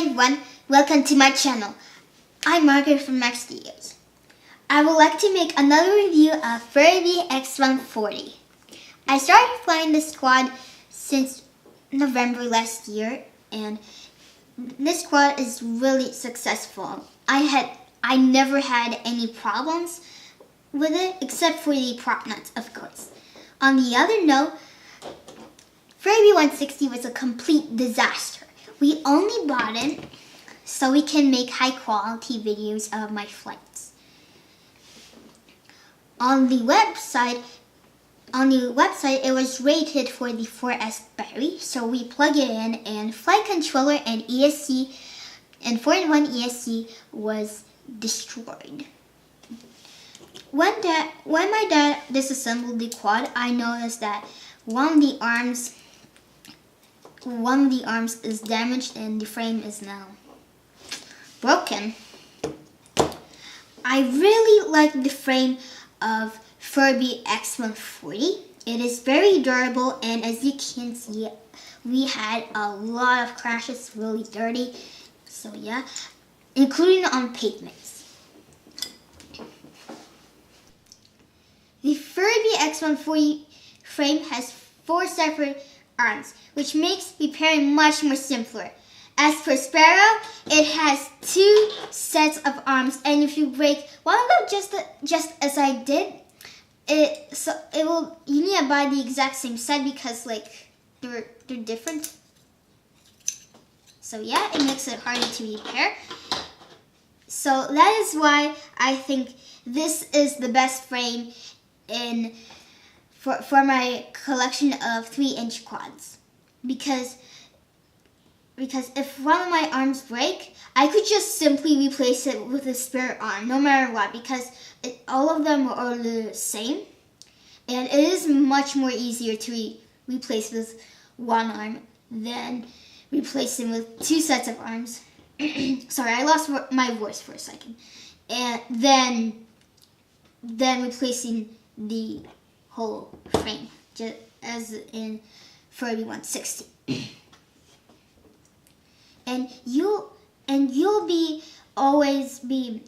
Hi everyone, welcome to my channel. I'm Margaret from Max Studios. I would like to make another review of FuriBee x140. I started flying this quad since November last year, and this quad is really successful. I never had any problems with it except for the prop nuts, of course. On the other note, FuriBee 160 was a complete disaster. We only bought it so we can make high quality videos of my flights. On the website it was rated for the 4S battery, so we plug it in and flight controller and ESC and 4-in-1 ESC was destroyed. When my dad disassembled the quad, I noticed that one of the arms is damaged and the frame is now broken. I really like the frame of FuriBee x140. It is very durable, and as you can see, we had a lot of crashes, really dirty. So yeah, including on pavements. The FuriBee x140 frame has 4 separate arms, which makes repairing much more simpler. As for Sparrow, it has 2 sets of arms, and if you break one of them just as I did, you need to buy the exact same set because they're different. So yeah, it makes it harder to repair. So that is why I think this is the best frame for my collection of 3-inch quads. Because if one of my arms break, I could just simply replace it with a spare arm, no matter what, because all of them are the same. And it is much more easier to replace with one arm than replacing with 2 sets of arms. Sorry, I lost my voice for a second. And then replacing the whole frame, just as in FuriBee 160. And you'll always be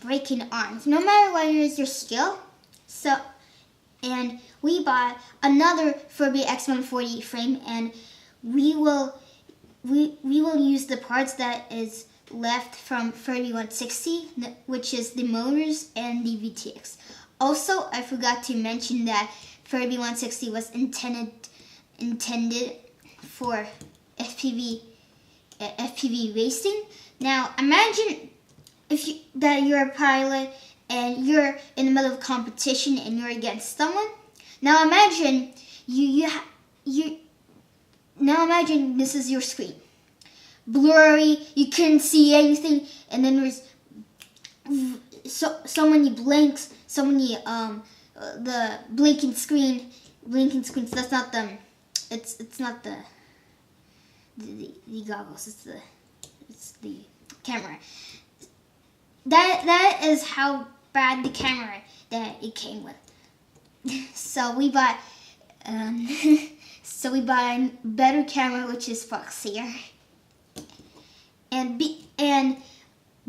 breaking arms, no matter what is your skill. And we bought another FuriBee x140 frame, and we will use the parts that is left from FuriBee 160, which is the motors and the VTX. Also, I forgot to mention that FuriBee 160 was intended for FPV racing. Now imagine that you're a pilot and you're in the middle of competition and you're against someone. Now imagine now imagine this is your screen. Blurry, you couldn't see anything, and then there's so many blinks, so many the blinking screens. That's not them. It's not the goggles. It's the camera. That is how bad the camera that it came with. So we bought a better camera, which is Foxier. And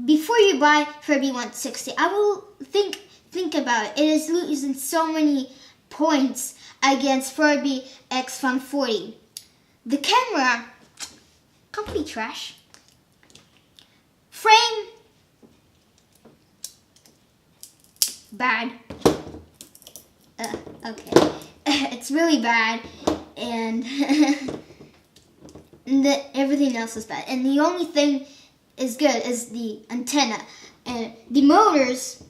before you buy FuriBee 160, I will think about it. It is losing so many points against FuriBee x140. The camera, complete trash. Frame, bad. Okay, it's really bad, and everything else is bad. And the only thing is good is the antenna, and the motors.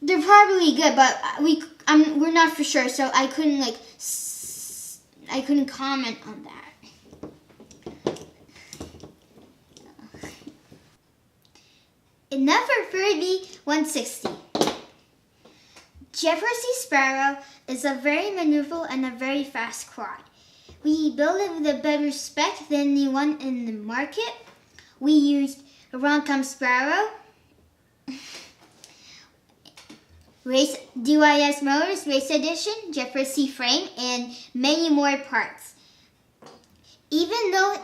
They're probably good, but we're not for sure, so I couldn't comment on that. Enough for FuriBee 160. GepRC Sparrow is a very maneuverable and a very fast quad. We built it with a better spec than the one in the market. We used Runcam Sparrow, DYS motors, race edition, GepRC frame, and many more parts. Even though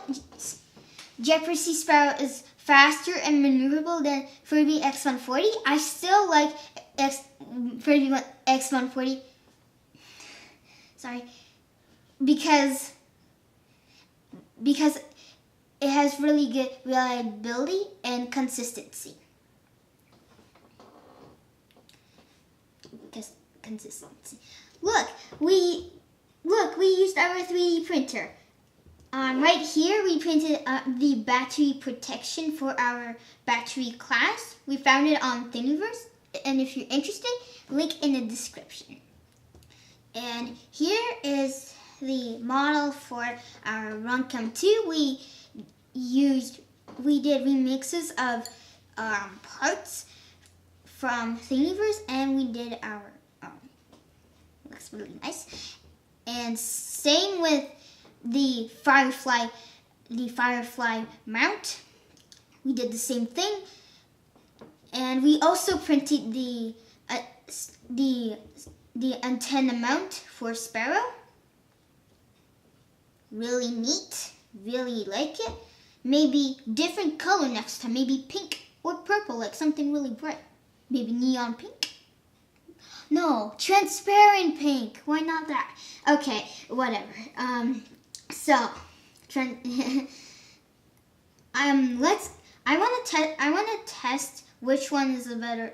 GepRC Sparrow is faster and maneuverable than FuriBee X140, I still like FuriBee X140. Sorry, because it has really good reliability and consistency. Consistency. Look, we used our 3D printer. Right here, we printed the battery protection for our battery class. We found it on Thingiverse, and if you're interested, link in the description. And here is the model for our Runcam 2. We did remixes of parts from Thingiverse, and we did our looks really nice. And same with the Firefly mount. We did the same thing, and we also printed the antenna mount for Sparrow. Really neat. Really like it. Maybe different color next time. Maybe pink or purple, like something really bright. Maybe neon pink. No, transparent pink. Why not that? Okay, whatever. I want to test which one is a better.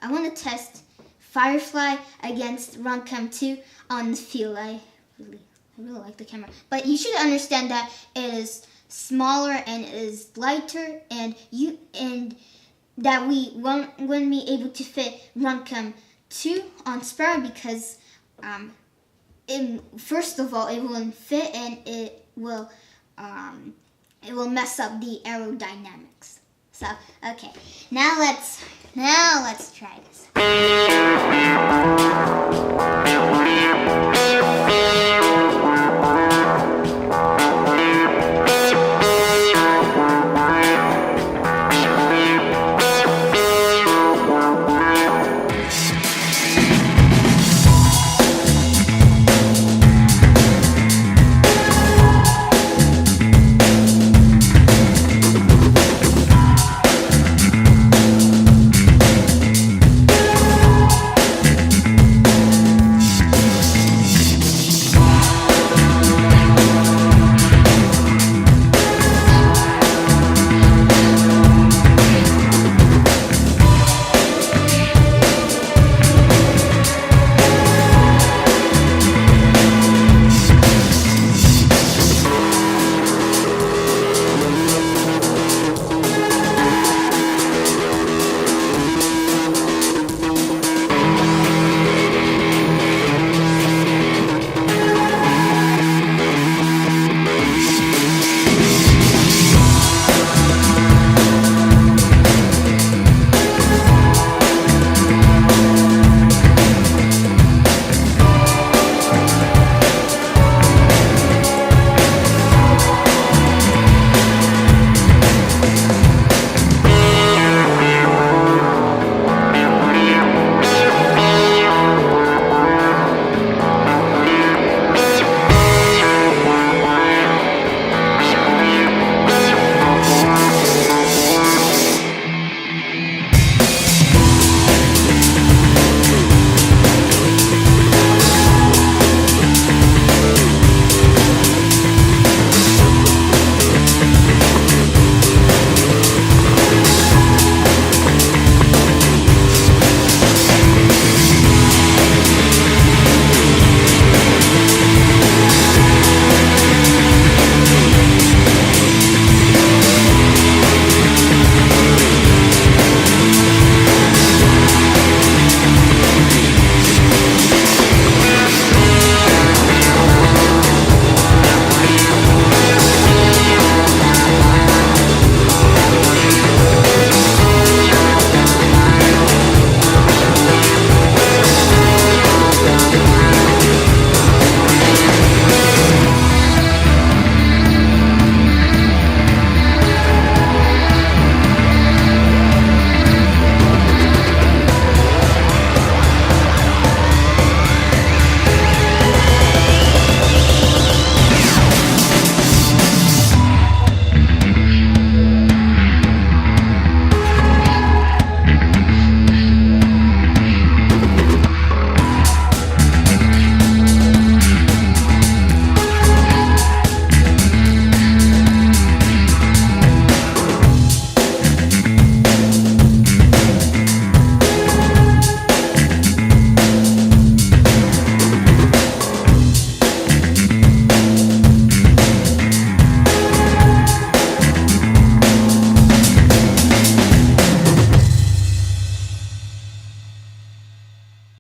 I want to test Firefly against Runcam 2 on the field. I really like the camera, but you should understand that it is smaller and it is lighter, and that we won't be able to fit Runcam 2 on Sparrow because first of all, it won't fit, and it will mess up the aerodynamics. So okay, now let's try this.